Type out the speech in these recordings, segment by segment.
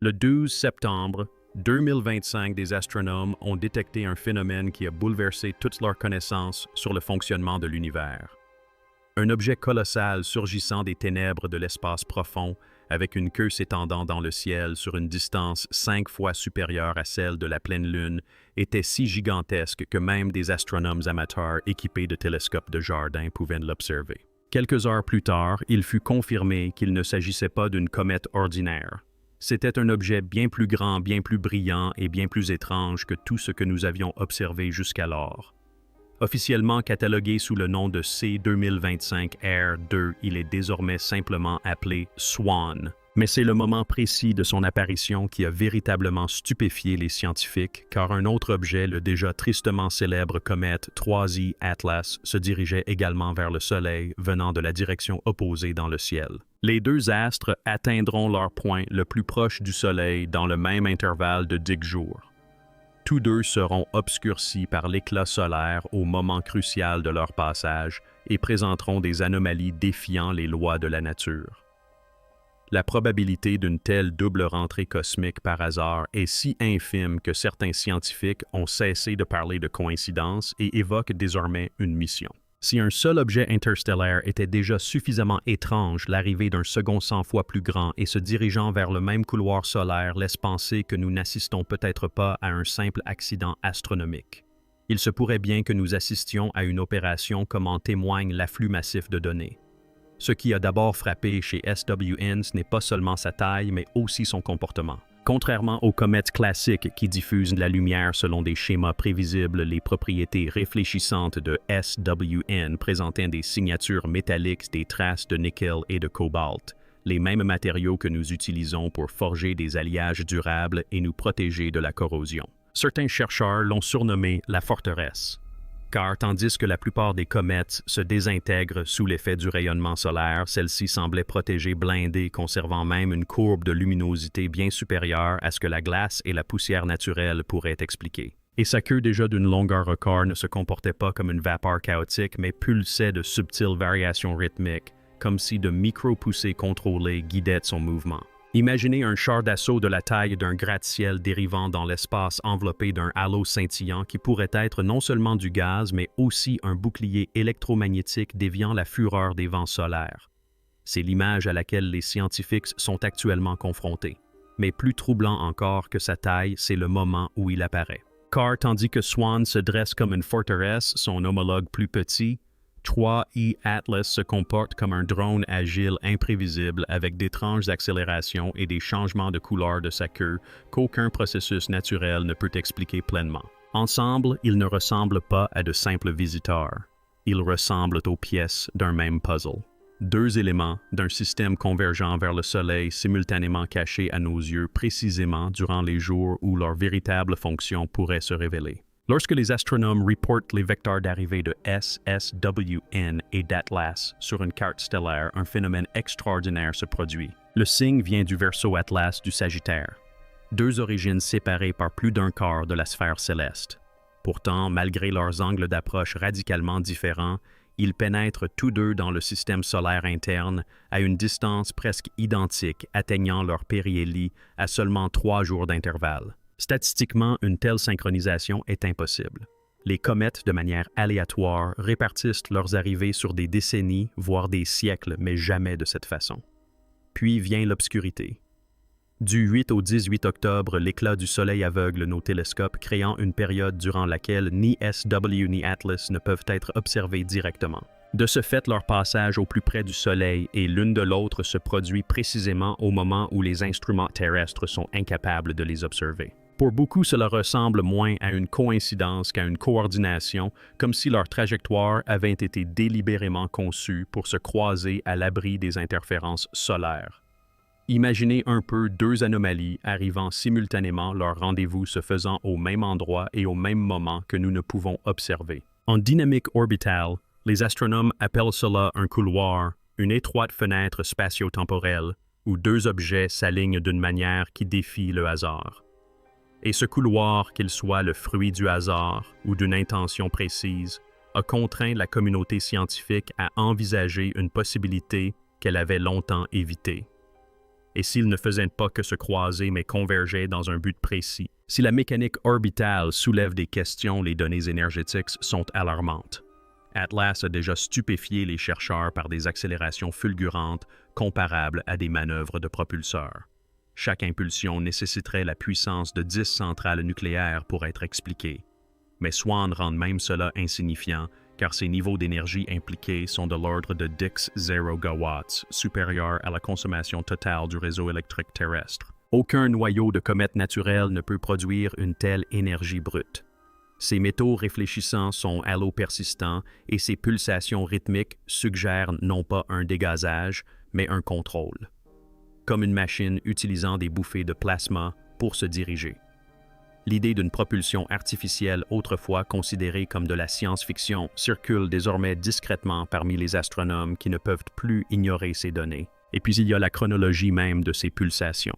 Le 12 septembre 2025, des astronomes ont détecté un phénomène qui a bouleversé toutes leurs connaissances sur le fonctionnement de l'univers. Un objet colossal surgissant des ténèbres de l'espace profond, avec une queue s'étendant dans le ciel sur une distance 5 fois supérieure à celle de la pleine Lune, était si gigantesque que même des astronomes amateurs équipés de télescopes de jardin pouvaient l'observer. Quelques heures plus tard, il fut confirmé qu'il ne s'agissait pas d'une comète ordinaire. C'était un objet bien plus grand, bien plus brillant et bien plus étrange que tout ce que nous avions observé jusqu'alors. Officiellement catalogué sous le nom de C2025R2, il est désormais simplement appelé SWAN. Mais c'est le moment précis de son apparition qui a véritablement stupéfié les scientifiques, car un autre objet, le déjà tristement célèbre comète 3I Atlas, se dirigeait également vers le Soleil, venant de la direction opposée dans le ciel. Les deux astres atteindront leur point le plus proche du Soleil dans le même intervalle de 10 jours. Tous deux seront obscurcis par l'éclat solaire au moment crucial de leur passage et présenteront des anomalies défiant les lois de la nature. La probabilité d'une telle double rentrée cosmique par hasard est si infime que certains scientifiques ont cessé de parler de coïncidence et évoquent désormais une mission. Si un seul objet interstellaire était déjà suffisamment étrange, l'arrivée d'un second 100 fois plus grand et se dirigeant vers le même couloir solaire laisse penser que nous n'assistons peut-être pas à un simple accident astronomique. Il se pourrait bien que nous assistions à une opération comme en témoigne l'afflux massif de données. Ce qui a d'abord frappé chez SWN, ce n'est pas seulement sa taille, mais aussi son comportement. Contrairement aux comètes classiques qui diffusent la lumière selon des schémas prévisibles, les propriétés réfléchissantes de SWN présentaient des signatures métalliques, des traces de nickel et de cobalt, les mêmes matériaux que nous utilisons pour forger des alliages durables et nous protéger de la corrosion. Certains chercheurs l'ont surnommée la forteresse. Car tandis que la plupart des comètes se désintègrent sous l'effet du rayonnement solaire, celle-ci semblait protégée blindée, conservant même une courbe de luminosité bien supérieure à ce que la glace et la poussière naturelle pourraient expliquer. Et sa queue déjà d'une longueur record ne se comportait pas comme une vapeur chaotique, mais pulsait de subtiles variations rythmiques, comme si de micro-poussées contrôlées guidaient son mouvement. Imaginez un char d'assaut de la taille d'un gratte-ciel dérivant dans l'espace enveloppé d'un halo scintillant qui pourrait être non seulement du gaz, mais aussi un bouclier électromagnétique déviant la fureur des vents solaires. C'est l'image à laquelle les scientifiques sont actuellement confrontés. Mais plus troublant encore que sa taille, c'est le moment où il apparaît. Car tandis que Swan se dresse comme une forteresse, son homologue plus petit, 3I Atlas se comporte comme un drone agile imprévisible avec d'étranges accélérations et des changements de couleur de sa queue qu'aucun processus naturel ne peut expliquer pleinement. Ensemble, ils ne ressemblent pas à de simples visiteurs. Ils ressemblent aux pièces d'un même puzzle. Deux éléments d'un système convergent vers le Soleil simultanément cachés à nos yeux précisément durant les jours où leur véritable fonction pourrait se révéler. Lorsque les astronomes reportent les vecteurs d'arrivée de SSWN et d'Atlas sur une carte stellaire, un phénomène extraordinaire se produit. Le signe vient du Verseau Atlas du Sagittaire, deux origines séparées par plus d'un quart de la sphère céleste. Pourtant, malgré leurs angles d'approche radicalement différents, ils pénètrent tous deux dans le système solaire interne à une distance presque identique, atteignant leur périhélie à seulement 3 jours d'intervalle. Statistiquement, une telle synchronisation est impossible. Les comètes, de manière aléatoire, répartissent leurs arrivées sur des décennies, voire des siècles, mais jamais de cette façon. Puis vient l'obscurité. Du 8 au 18 octobre, l'éclat du Soleil aveugle nos télescopes, créant une période durant laquelle ni SW ni Atlas ne peuvent être observés directement. De ce fait, leur passage au plus près du Soleil et l'une de l'autre se produit précisément au moment où les instruments terrestres sont incapables de les observer. Pour beaucoup, cela ressemble moins à une coïncidence qu'à une coordination, comme si leur trajectoire avait été délibérément conçue pour se croiser à l'abri des interférences solaires. Imaginez un peu deux anomalies arrivant simultanément, leur rendez-vous se faisant au même endroit et au même moment que nous ne pouvons observer. En dynamique orbitale, les astronomes appellent cela un couloir, une étroite fenêtre spatio-temporelle, où deux objets s'alignent d'une manière qui défie le hasard. Et ce couloir, qu'il soit le fruit du hasard ou d'une intention précise, a contraint la communauté scientifique à envisager une possibilité qu'elle avait longtemps évitée. et s'ils ne faisaient pas que se croiser mais convergeaient dans un but précis. Si la mécanique orbitale soulève des questions, les données énergétiques sont alarmantes. Atlas a déjà stupéfié les chercheurs par des accélérations fulgurantes comparables à des manœuvres de propulseurs. Chaque impulsion nécessiterait la puissance de 10 centrales nucléaires pour être expliquée. Mais Swan rend même cela insignifiant, car ces niveaux d'énergie impliqués sont de l'ordre de 10 gigawatts, supérieurs à la consommation totale du réseau électrique terrestre. Aucun noyau de comète naturelle ne peut produire une telle énergie brute. Ces métaux réfléchissants sont halo-persistants et ces pulsations rythmiques suggèrent non pas un dégazage, mais un contrôle, comme une machine utilisant des bouffées de plasma pour se diriger. L'idée d'une propulsion artificielle autrefois considérée comme de la science-fiction circule désormais discrètement parmi les astronomes qui ne peuvent plus ignorer ces données. Et puis il y a la chronologie même de ces pulsations.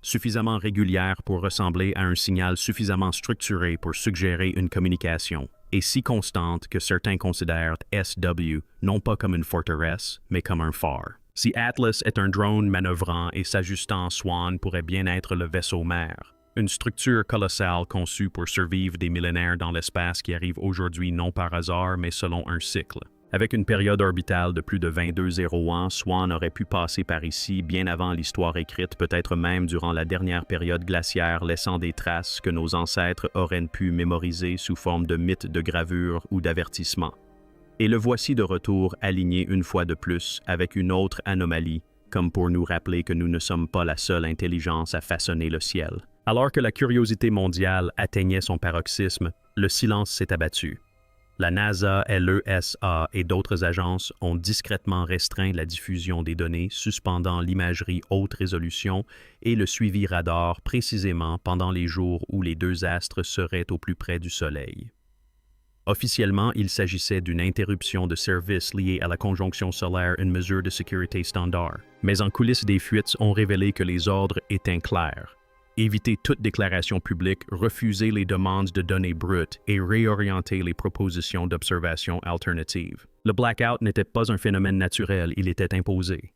Suffisamment régulière pour ressembler à un signal suffisamment structuré pour suggérer une communication, et si constante que certains considèrent SW non pas comme une forteresse, mais comme un phare. Si Atlas est un drone manœuvrant et s'ajustant, Swan pourrait bien être le vaisseau mère. Une structure colossale conçue pour survivre des millénaires dans l'espace qui arrive aujourd'hui non par hasard, mais selon un cycle. Avec une période orbitale de plus de 22 ans, Swan aurait pu passer par ici bien avant l'histoire écrite, peut-être même durant la dernière période glaciaire, laissant des traces que nos ancêtres auraient pu mémoriser sous forme de mythes de gravure ou d'avertissements. Et le voici de retour aligné une fois de plus avec une autre anomalie, comme pour nous rappeler que nous ne sommes pas la seule intelligence à façonner le ciel. Alors que la curiosité mondiale atteignait son paroxysme, le silence s'est abattu. La NASA, l'ESA et d'autres agences ont discrètement restreint la diffusion des données, suspendant l'imagerie haute résolution et le suivi radar précisément pendant les jours où les deux astres seraient au plus près du Soleil. Officiellement, il s'agissait d'une interruption de service liée à la conjonction solaire, une mesure de sécurité standard. Mais en coulisses, des fuites ont révélé que les ordres étaient clairs. Éviter toute déclaration publique, refuser les demandes de données brutes et réorienter les propositions d'observation alternatives. Le blackout n'était pas un phénomène naturel, il était imposé.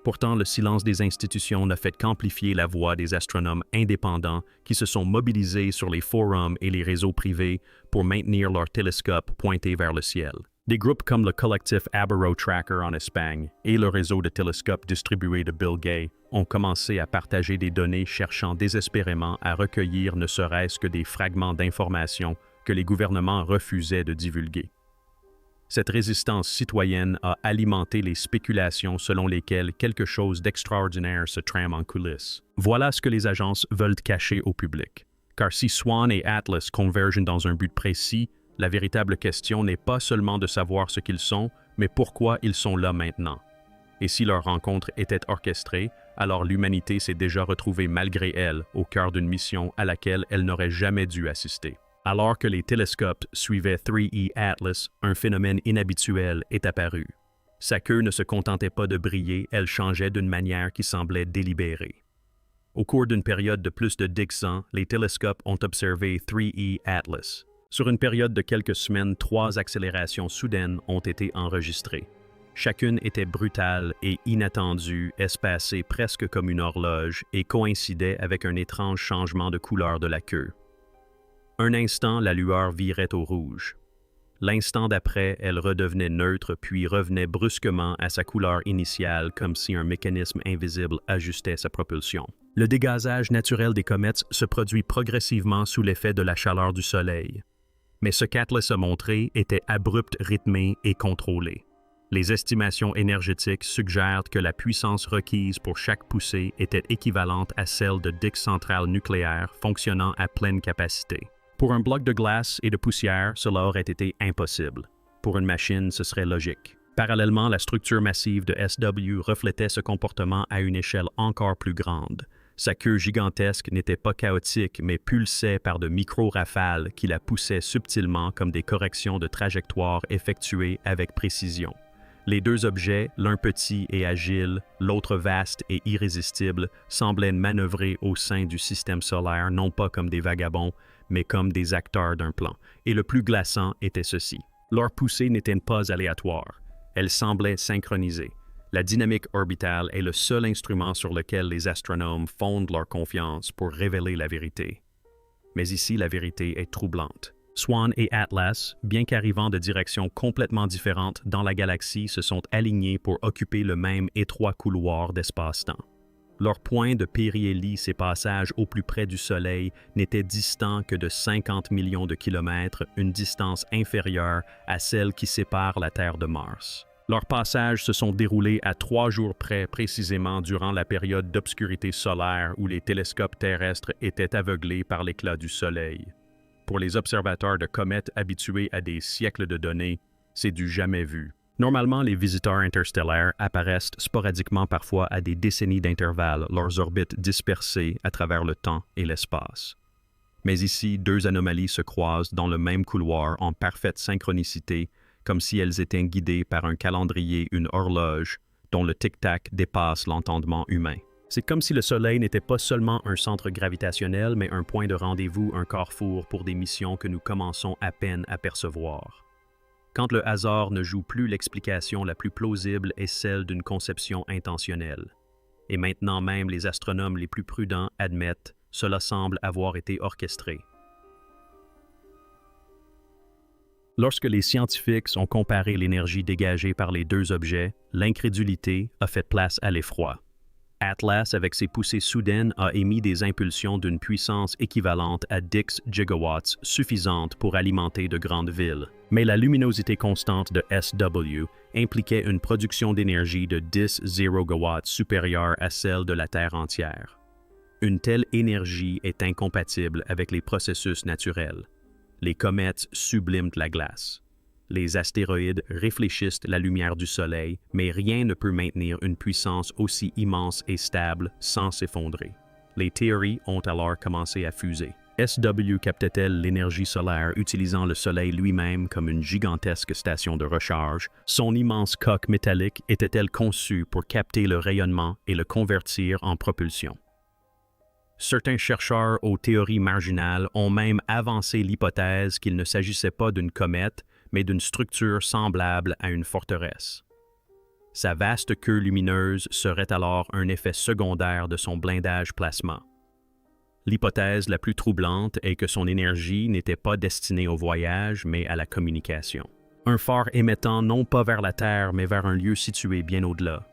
Pourtant, le silence des institutions n'a fait qu'amplifier la voix des astronomes indépendants qui se sont mobilisés sur les forums et les réseaux privés pour maintenir leurs télescopes pointés vers le ciel. Des groupes comme le collectif Aberro Tracker en Espagne et le réseau de télescopes distribués de Bill Gates ont commencé à partager des données cherchant désespérément à recueillir ne serait-ce que des fragments d'informations que les gouvernements refusaient de divulguer. Cette résistance citoyenne a alimenté les spéculations selon lesquelles quelque chose d'extraordinaire se trame en coulisses. Voilà ce que les agences veulent cacher au public. Car si Swan et Atlas convergent dans un but précis, la véritable question n'est pas seulement de savoir ce qu'ils sont, mais pourquoi ils sont là maintenant. Et si leur rencontre était orchestrée, alors l'humanité s'est déjà retrouvée malgré elle au cœur d'une mission à laquelle elle n'aurait jamais dû assister. Alors que les télescopes suivaient 3E Atlas, un phénomène inhabituel est apparu. Sa queue ne se contentait pas de briller, elle changeait d'une manière qui semblait délibérée. Au cours d'une période de plus de 10 ans, les télescopes ont observé 3E Atlas. Sur une période de quelques semaines, 3 accélérations soudaines ont été enregistrées. Chacune était brutale et inattendue, espacée presque comme une horloge et coïncidait avec un étrange changement de couleur de la queue. Un instant, la lueur virait au rouge. L'instant d'après, elle redevenait neutre puis revenait brusquement à sa couleur initiale comme si un mécanisme invisible ajustait sa propulsion. Le dégazage naturel des comètes se produit progressivement sous l'effet de la chaleur du Soleil. Mais ce qu'Atlas a montré était abrupt, rythmé et contrôlé. Les estimations énergétiques suggèrent que la puissance requise pour chaque poussée était équivalente à celle de 10 centrales nucléaires fonctionnant à pleine capacité. Pour un bloc de glace et de poussière, cela aurait été impossible. Pour une machine, ce serait logique. Parallèlement, la structure massive de SW reflétait ce comportement à une échelle encore plus grande. Sa queue gigantesque n'était pas chaotique, mais pulsait par de micro-rafales qui la poussaient subtilement comme des corrections de trajectoire effectuées avec précision. Les deux objets, l'un petit et agile, l'autre vaste et irrésistible, semblaient manœuvrer au sein du système solaire non pas comme des vagabonds, mais comme des acteurs d'un plan. Et le plus glaçant était ceci. Leur poussée n'était pas aléatoire. Elle semblait synchronisée. La dynamique orbitale est le seul instrument sur lequel les astronomes fondent leur confiance pour révéler la vérité. Mais ici, la vérité est troublante. Swan et Atlas, bien qu'arrivant de directions complètement différentes dans la galaxie, se sont alignés pour occuper le même étroit couloir d'espace-temps. Leur point de périhélie et passage au plus près du Soleil n'était distant que de 50 millions de kilomètres, une distance inférieure à celle qui sépare la Terre de Mars. Leurs passages se sont déroulés à 3 jours près précisément durant la période d'obscurité solaire où les télescopes terrestres étaient aveuglés par l'éclat du Soleil. Pour les observateurs de comètes habitués à des siècles de données, c'est du jamais vu. Normalement, les visiteurs interstellaires apparaissent sporadiquement parfois à des décennies d'intervalle, leurs orbites dispersées à travers le temps et l'espace. Mais ici, 2 anomalies se croisent dans le même couloir en parfaite synchronicité, comme si elles étaient guidées par un calendrier, une horloge, dont le tic-tac dépasse l'entendement humain. C'est comme si le Soleil n'était pas seulement un centre gravitationnel, mais un point de rendez-vous, un carrefour pour des missions que nous commençons à peine à percevoir. Quand le hasard ne joue plus, l'explication la plus plausible est celle d'une conception intentionnelle. Et maintenant même, les astronomes les plus prudents admettent, cela semble avoir été orchestré. Lorsque les scientifiques ont comparé l'énergie dégagée par les 2 objets, l'incrédulité a fait place à l'effroi. Atlas, avec ses poussées soudaines, a émis des impulsions d'une puissance équivalente à 10 gigawatts, suffisante pour alimenter de grandes villes. Mais la luminosité constante de SW impliquait une production d'énergie de 10 zérogawatts supérieure à celle de la Terre entière. Une telle énergie est incompatible avec les processus naturels. Les comètes subliment la glace. Les astéroïdes réfléchissent la lumière du Soleil, mais rien ne peut maintenir une puissance aussi immense et stable sans s'effondrer. Les théories ont alors commencé à fuser. SW captait-elle l'énergie solaire utilisant le Soleil lui-même comme une gigantesque station de recharge? Son immense coque métallique était-elle conçue pour capter le rayonnement et le convertir en propulsion? Certains chercheurs aux théories marginales ont même avancé l'hypothèse qu'il ne s'agissait pas d'une comète, mais d'une structure semblable à une forteresse. Sa vaste queue lumineuse serait alors un effet secondaire de son blindage plasma. L'hypothèse la plus troublante est que son énergie n'était pas destinée au voyage, mais à la communication. Un phare émettant non pas vers la Terre, mais vers un lieu situé bien au-delà.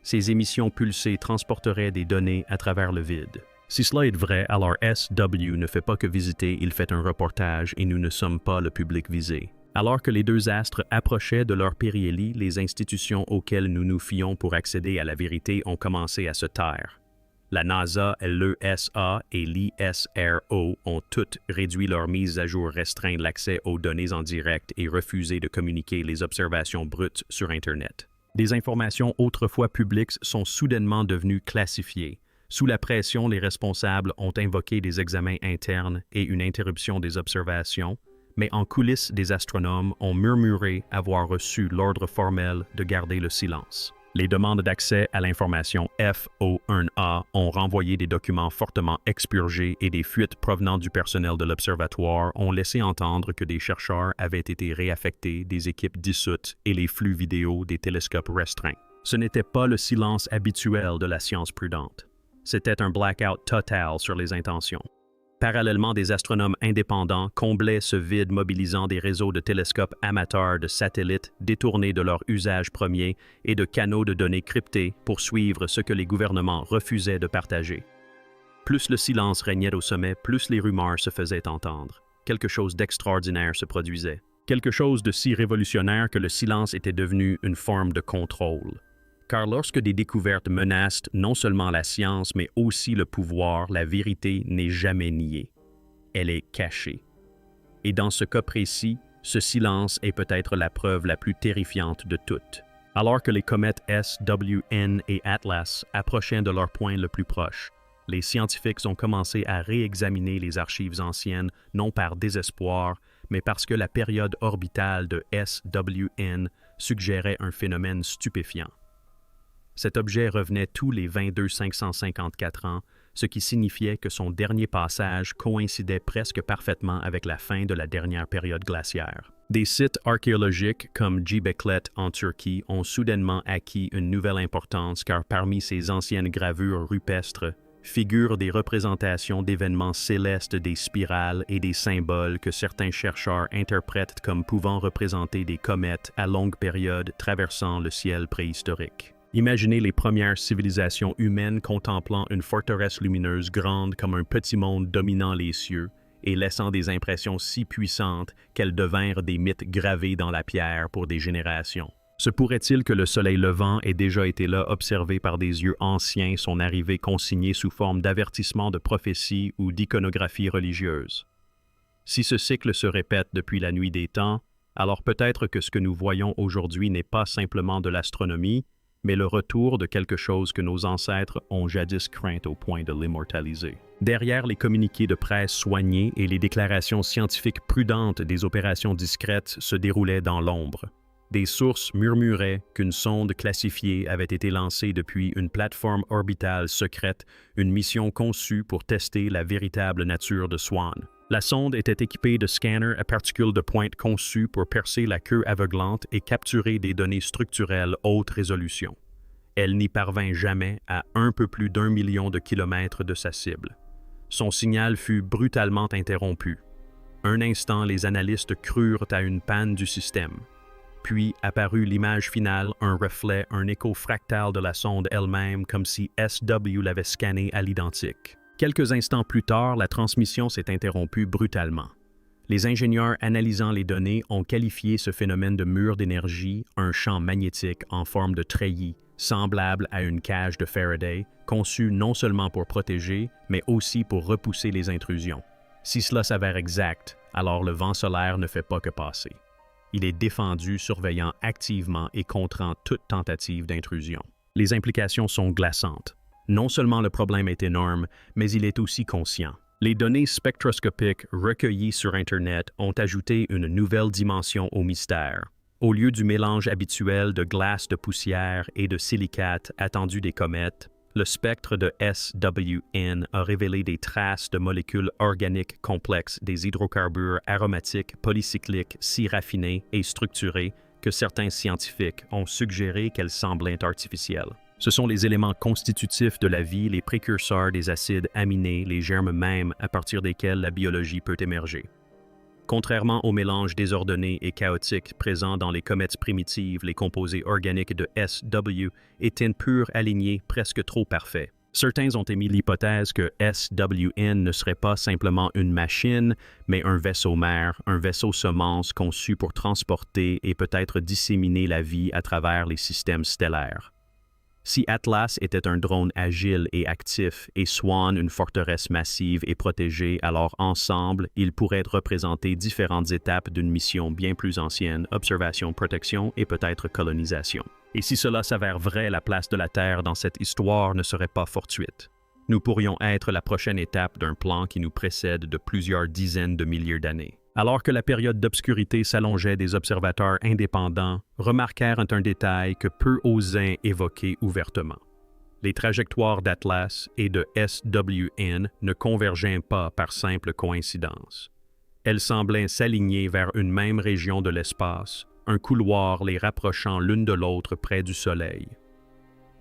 Ces émissions pulsées transporteraient des données à travers le vide. Si cela est vrai, alors SW ne fait pas que visiter, il fait un reportage et nous ne sommes pas le public visé. Alors que les 2 astres approchaient de leur périhélie, les institutions auxquelles nous nous fions pour accéder à la vérité ont commencé à se taire. La NASA, l'ESA et l'ISRO ont toutes réduit leur mise à jour, restreint l'accès aux données en direct et refusé de communiquer les observations brutes sur Internet. Des informations autrefois publiques sont soudainement devenues classifiées. Sous la pression, les responsables ont invoqué des examens internes et une interruption des observations, mais en coulisses, des astronomes ont murmuré avoir reçu l'ordre formel de garder le silence. Les demandes d'accès à l'information FO1A ont renvoyé des documents fortement expurgés et des fuites provenant du personnel de l'observatoire ont laissé entendre que des chercheurs avaient été réaffectés, des équipes dissoutes et les flux vidéo des télescopes restreints. Ce n'était pas le silence habituel de la science prudente. C'était un blackout total sur les intentions. Parallèlement, des astronomes indépendants comblaient ce vide mobilisant des réseaux de télescopes amateurs de satellites détournés de leur usage premier et de canaux de données cryptés pour suivre ce que les gouvernements refusaient de partager. Plus le silence régnait au sommet, plus les rumeurs se faisaient entendre. Quelque chose d'extraordinaire se produisait. Quelque chose de si révolutionnaire que le silence était devenu une forme de contrôle. Car lorsque des découvertes menacent non seulement la science, mais aussi le pouvoir, la vérité n'est jamais niée. Elle est cachée. Et dans ce cas précis, ce silence est peut-être la preuve la plus terrifiante de toutes. Alors que les comètes SWN et Atlas approchaient de leur point le plus proche, les scientifiques ont commencé à réexaminer les archives anciennes, non par désespoir, mais parce que la période orbitale de SWN suggérait un phénomène stupéfiant. Cet objet revenait tous les 22 554 ans, ce qui signifiait que son dernier passage coïncidait presque parfaitement avec la fin de la dernière période glaciaire. Des sites archéologiques comme Göbekli en Turquie ont soudainement acquis une nouvelle importance car parmi ces anciennes gravures rupestres figurent des représentations d'événements célestes, des spirales et des symboles que certains chercheurs interprètent comme pouvant représenter des comètes à longue période traversant le ciel préhistorique. Imaginez les premières civilisations humaines contemplant une forteresse lumineuse grande comme un petit monde dominant les cieux et laissant des impressions si puissantes qu'elles devinrent des mythes gravés dans la pierre pour des générations. Se pourrait-il que le soleil levant ait déjà été là observé par des yeux anciens, son arrivée consignée sous forme d'avertissement de prophétie ou d'iconographie religieuse? Si ce cycle se répète depuis la nuit des temps, alors peut-être que ce que nous voyons aujourd'hui n'est pas simplement de l'astronomie, mais le retour de quelque chose que nos ancêtres ont jadis craint au point de l'immortaliser. Derrière les communiqués de presse soignés et les déclarations scientifiques prudentes des opérations discrètes se déroulaient dans l'ombre. Des sources murmuraient qu'une sonde classifiée avait été lancée depuis une plateforme orbitale secrète, une mission conçue pour tester la véritable nature de Swan. La sonde était équipée de scanners à particules de pointe conçus pour percer la queue aveuglante et capturer des données structurelles haute résolution. Elle n'y parvint jamais à un peu plus d'1 million de kilomètres de sa cible. Son signal fut brutalement interrompu. Un instant, les analystes crurent à une panne du système. Puis apparut l'image finale, un reflet, un écho fractal de la sonde elle-même, comme si SW l'avait scannée à l'identique. Quelques instants plus tard, la transmission s'est interrompue brutalement. Les ingénieurs analysant les données ont qualifié ce phénomène de mur d'énergie, un champ magnétique en forme de treillis, semblable à une cage de Faraday, conçue non seulement pour protéger, mais aussi pour repousser les intrusions. Si cela s'avère exact, alors le vent solaire ne fait pas que passer. Il est défendu, surveillant activement et contrant toute tentative d'intrusion. Les implications sont glaçantes. Non seulement le problème est énorme, mais il est aussi conscient. Les données spectroscopiques recueillies sur Internet ont ajouté une nouvelle dimension au mystère. Au lieu du mélange habituel de glace de poussière et de silicate attendu des comètes, le spectre de SWN a révélé des traces de molécules organiques complexes, des hydrocarbures aromatiques polycycliques si raffinés et structurés que certains scientifiques ont suggéré qu'elles semblaient artificielles. Ce sont les éléments constitutifs de la vie, les précurseurs des acides aminés, les germes mêmes à partir desquels la biologie peut émerger. Contrairement au mélange désordonné et chaotique présent dans les comètes primitives, les composés organiques de SW étaient purs, alignés, presque trop parfaits. Certains ont émis l'hypothèse que SWN ne serait pas simplement une machine, mais un vaisseau mère, un vaisseau semence conçu pour transporter et peut-être disséminer la vie à travers les systèmes stellaires. Si Atlas était un drone agile et actif et Swan une forteresse massive et protégée, alors ensemble, ils pourraient représenter différentes étapes d'une mission bien plus ancienne, observation, protection et peut-être colonisation. Et si cela s'avère vrai, la place de la Terre dans cette histoire ne serait pas fortuite. Nous pourrions être la prochaine étape d'un plan qui nous précède de plusieurs dizaines de milliers d'années. Alors que la période d'obscurité s'allongeait, des observateurs indépendants remarquèrent un détail que peu osaient évoquer ouvertement. Les trajectoires d'Atlas et de SWN ne convergeaient pas par simple coïncidence. Elles semblaient s'aligner vers une même région de l'espace, un couloir les rapprochant l'une de l'autre près du Soleil.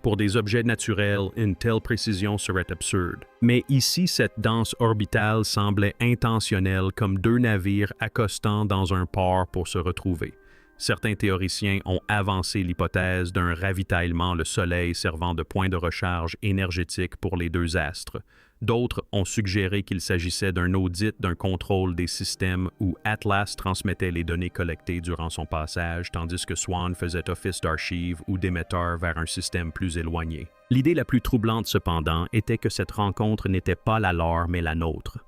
Pour des objets naturels, une telle précision serait absurde. Mais ici, cette danse orbitale semblait intentionnelle, comme deux navires accostant dans un port pour se retrouver. Certains théoriciens ont avancé l'hypothèse d'un ravitaillement, le Soleil servant de point de recharge énergétique pour les deux astres. D'autres ont suggéré qu'il s'agissait d'un audit d'un contrôle des systèmes où Atlas transmettait les données collectées durant son passage, tandis que Swan faisait office d'archive ou d'émetteur vers un système plus éloigné. L'idée la plus troublante cependant était que cette rencontre n'était pas la leur mais la nôtre.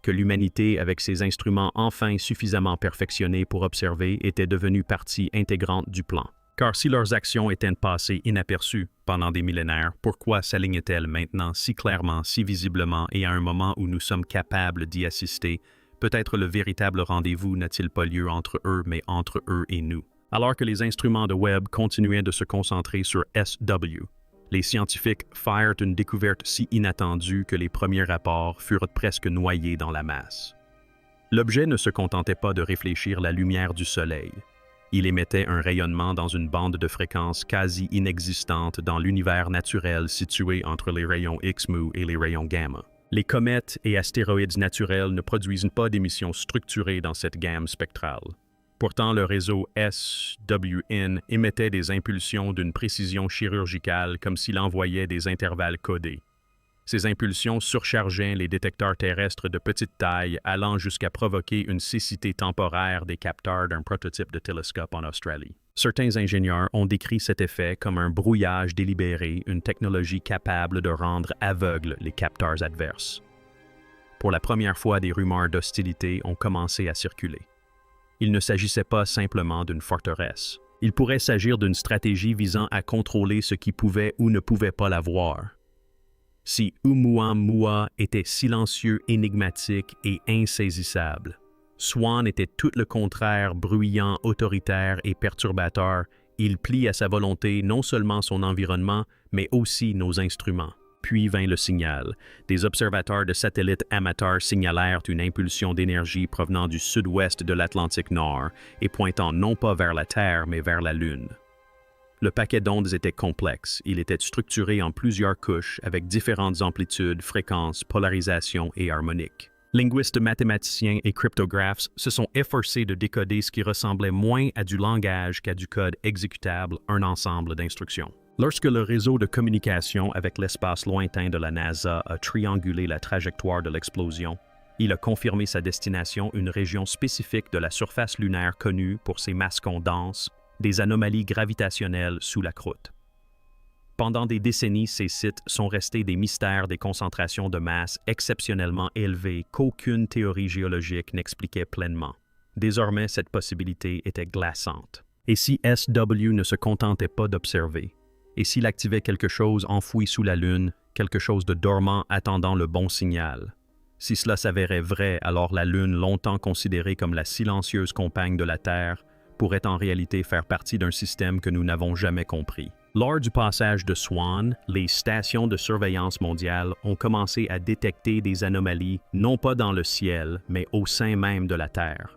Que l'humanité, avec ses instruments enfin suffisamment perfectionnés pour observer, était devenue partie intégrante du plan. Car si leurs actions étaient passées inaperçues pendant des millénaires, pourquoi s'alignent-elles maintenant si clairement, si visiblement et à un moment où nous sommes capables d'y assister? Peut-être le véritable rendez-vous n'a-t-il pas lieu entre eux, mais entre eux et nous. Alors que les instruments de Webb continuaient de se concentrer sur SW, les scientifiques firent une découverte si inattendue que les premiers rapports furent presque noyés dans la masse. L'objet ne se contentait pas de réfléchir la lumière du Soleil. Il émettait un rayonnement dans une bande de fréquence quasi inexistante dans l'univers naturel situé entre les rayons X-mu et les rayons gamma. Les comètes et astéroïdes naturels ne produisent pas d'émissions structurées dans cette gamme spectrale. Pourtant, le réseau SWN émettait des impulsions d'une précision chirurgicale comme s'il envoyait des intervalles codés. Ces impulsions surchargeaient les détecteurs terrestres de petite taille, allant jusqu'à provoquer une cécité temporaire des capteurs d'un prototype de télescope en Australie. Certains ingénieurs ont décrit cet effet comme un brouillage délibéré, une technologie capable de rendre aveugles les capteurs adverses. Pour la première fois, des rumeurs d'hostilité ont commencé à circuler. Il ne s'agissait pas simplement d'une forteresse. Il pourrait s'agir d'une stratégie visant à contrôler ce qui pouvait ou ne pouvait pas la voir. Si Oumuamua était silencieux, énigmatique et insaisissable, Swan était tout le contraire, bruyant, autoritaire et perturbateur. Il plie à sa volonté non seulement son environnement, mais aussi nos instruments. Puis vint le signal. Des observateurs de satellites amateurs signalèrent une impulsion d'énergie provenant du sud-ouest de l'Atlantique Nord et pointant non pas vers la Terre, mais vers la Lune. Le paquet d'ondes était complexe. Il était structuré en plusieurs couches avec différentes amplitudes, fréquences, polarisations et harmoniques. Linguistes, mathématiciens et cryptographes se sont efforcés de décoder ce qui ressemblait moins à du langage qu'à du code exécutable, un ensemble d'instructions. Lorsque le réseau de communication avec l'espace lointain de la NASA a triangulé la trajectoire de l'explosion, il a confirmé sa destination, une région spécifique de la surface lunaire connue pour ses mascons denses, des anomalies gravitationnelles sous la croûte. Pendant des décennies, ces sites sont restés des mystères des concentrations de masse exceptionnellement élevées qu'aucune théorie géologique n'expliquait pleinement. Désormais, cette possibilité était glaçante. Et si SW ne se contentait pas d'observer? Et s'il activait quelque chose enfoui sous la Lune, quelque chose de dormant attendant le bon signal? Si cela s'avérait vrai, alors la Lune, longtemps considérée comme la silencieuse compagne de la Terre, pourrait en réalité faire partie d'un système que nous n'avons jamais compris. Lors du passage de Swan, les stations de surveillance mondiales ont commencé à détecter des anomalies non pas dans le ciel, mais au sein même de la Terre.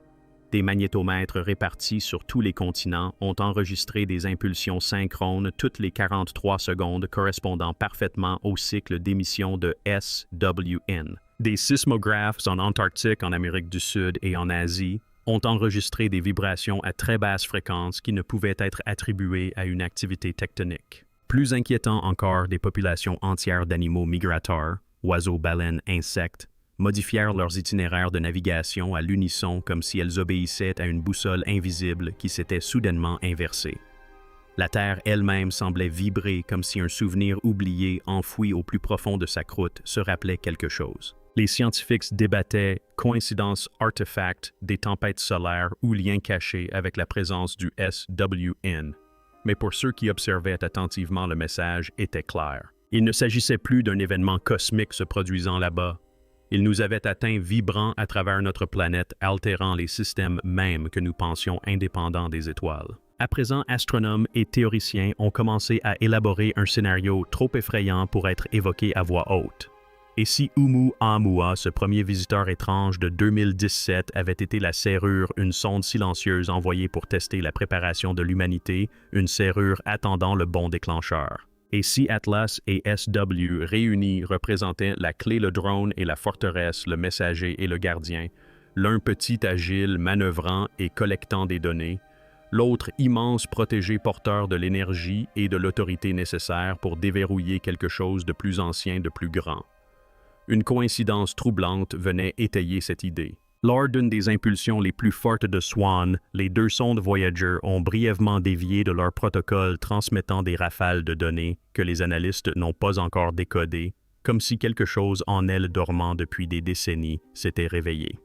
Des magnétomètres répartis sur tous les continents ont enregistré des impulsions synchrones toutes les 43 secondes correspondant parfaitement au cycle d'émission de SWN. Des sismographes en Antarctique, en Amérique du Sud et en Asie ont enregistré des vibrations à très basse fréquence qui ne pouvaient être attribuées à une activité tectonique. Plus inquiétant encore, des populations entières d'animaux migrateurs, oiseaux, baleines, insectes, modifièrent leurs itinéraires de navigation à l'unisson comme si elles obéissaient à une boussole invisible qui s'était soudainement inversée. La Terre elle-même semblait vibrer comme si un souvenir oublié enfoui au plus profond de sa croûte se rappelait quelque chose. Les scientifiques débattaient coïncidence artefact des tempêtes solaires ou lien caché avec la présence du SWN. Mais pour ceux qui observaient attentivement, le message était clair. Il ne s'agissait plus d'un événement cosmique se produisant là-bas. Il nous avait atteints vibrant à travers notre planète, altérant les systèmes mêmes que nous pensions indépendants des étoiles. À présent, astronomes et théoriciens ont commencé à élaborer un scénario trop effrayant pour être évoqué à voix haute. Et si Oumuamua, ce premier visiteur étrange de 2017, avait été la serrure, une sonde silencieuse envoyée pour tester la préparation de l'humanité, une serrure attendant le bon déclencheur? Et si Atlas et SW réunis représentaient la clé, le drone et la forteresse, le messager et le gardien, l'un petit, agile, manœuvrant et collectant des données, l'autre immense, protégé, porteur de l'énergie et de l'autorité nécessaires pour déverrouiller quelque chose de plus ancien, de plus grand? Une coïncidence troublante venait étayer cette idée. Lors d'une des impulsions les plus fortes de Swan, les deux sondes Voyager ont brièvement dévié de leur protocole transmettant des rafales de données que les analystes n'ont pas encore décodées, comme si quelque chose en elles dormant depuis des décennies s'était réveillé.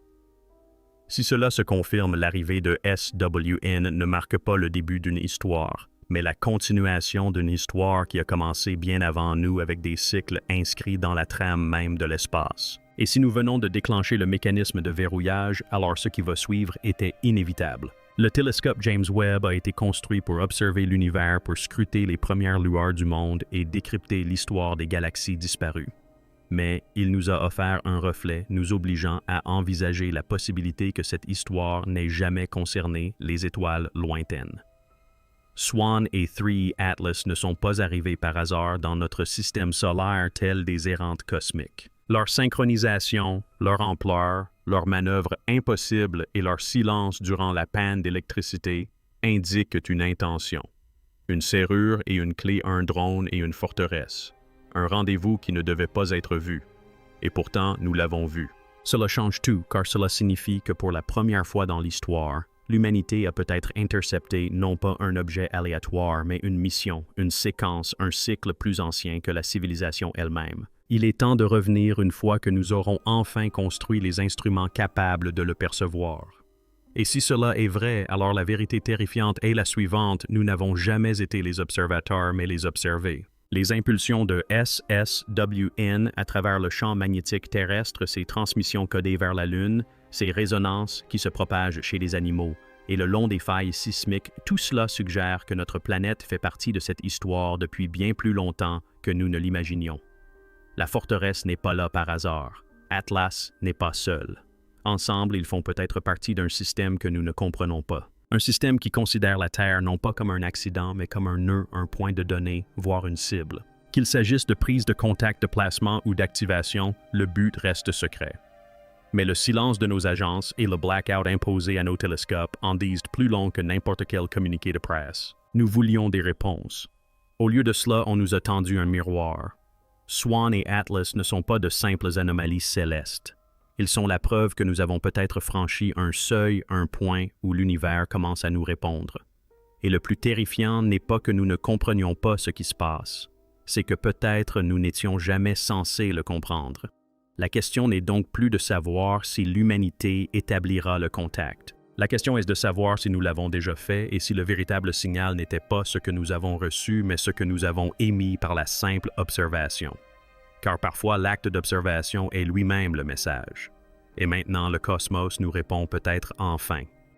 Si cela se confirme, l'arrivée de SWN ne marque pas le début d'une histoire, mais la continuation d'une histoire qui a commencé bien avant nous avec des cycles inscrits dans la trame même de l'espace. Et si nous venons de déclencher le mécanisme de verrouillage, alors ce qui va suivre était inévitable. Le télescope James Webb a été construit pour observer l'univers, pour scruter les premières lueurs du monde et décrypter l'histoire des galaxies disparues. mais il nous a offert un reflet nous obligeant à envisager la possibilité que cette histoire n'ait jamais concerné les étoiles lointaines. Swan et 3 Atlas ne sont pas arrivés par hasard dans notre système solaire tels des errantes cosmiques. Leur synchronisation, leur ampleur, leurs manœuvres impossibles et leur silence durant la panne d'électricité indiquent une intention. Une serrure et une clé, un drone et une forteresse. Un rendez-vous qui ne devait pas être vu. Et pourtant, nous l'avons vu. Cela change tout, car cela signifie que pour la première fois dans l'histoire, l'humanité a peut-être intercepté non pas un objet aléatoire, mais une mission, une séquence, un cycle plus ancien que la civilisation elle-même. Il est temps de revenir une fois que nous aurons enfin construit les instruments capables de le percevoir. Et si cela est vrai, alors la vérité terrifiante est la suivante, nous n'avons jamais été les observateurs, mais les observés. Les impulsions de SSWN à travers le champ magnétique terrestre, ces transmissions codées vers la Lune, ces résonances qui se propagent chez les animaux, et le long des failles sismiques, tout cela suggère que notre planète fait partie de cette histoire depuis bien plus longtemps que nous ne l'imaginions. La forteresse n'est pas là par hasard. Atlas n'est pas seul. Ensemble, ils font peut-être partie d'un système que nous ne comprenons pas. Un système qui considère la Terre non pas comme un accident, mais comme un nœud, un point de données, voire une cible. Qu'il s'agisse de prise de contact de placement ou d'activation, le but reste secret. Mais le silence de nos agences et le blackout imposé à nos télescopes en disent plus long que n'importe quel communiqué de presse. Nous voulions des réponses. Au lieu de cela, on nous a tendu un miroir. Swan et Atlas ne sont pas de simples anomalies célestes. Ils sont la preuve que nous avons peut-être franchi un seuil, un point où l'univers commence à nous répondre. Et le plus terrifiant n'est pas que nous ne comprenions pas ce qui se passe, c'est que peut-être nous n'étions jamais censés le comprendre. La question n'est donc plus de savoir si l'humanité établira le contact. La question est de savoir si nous l'avons déjà fait et si le véritable signal n'était pas ce que nous avons reçu, mais ce que nous avons émis par la simple observation. Car parfois l'acte d'observation est lui-même le message. Et maintenant le cosmos nous répond peut-être enfin.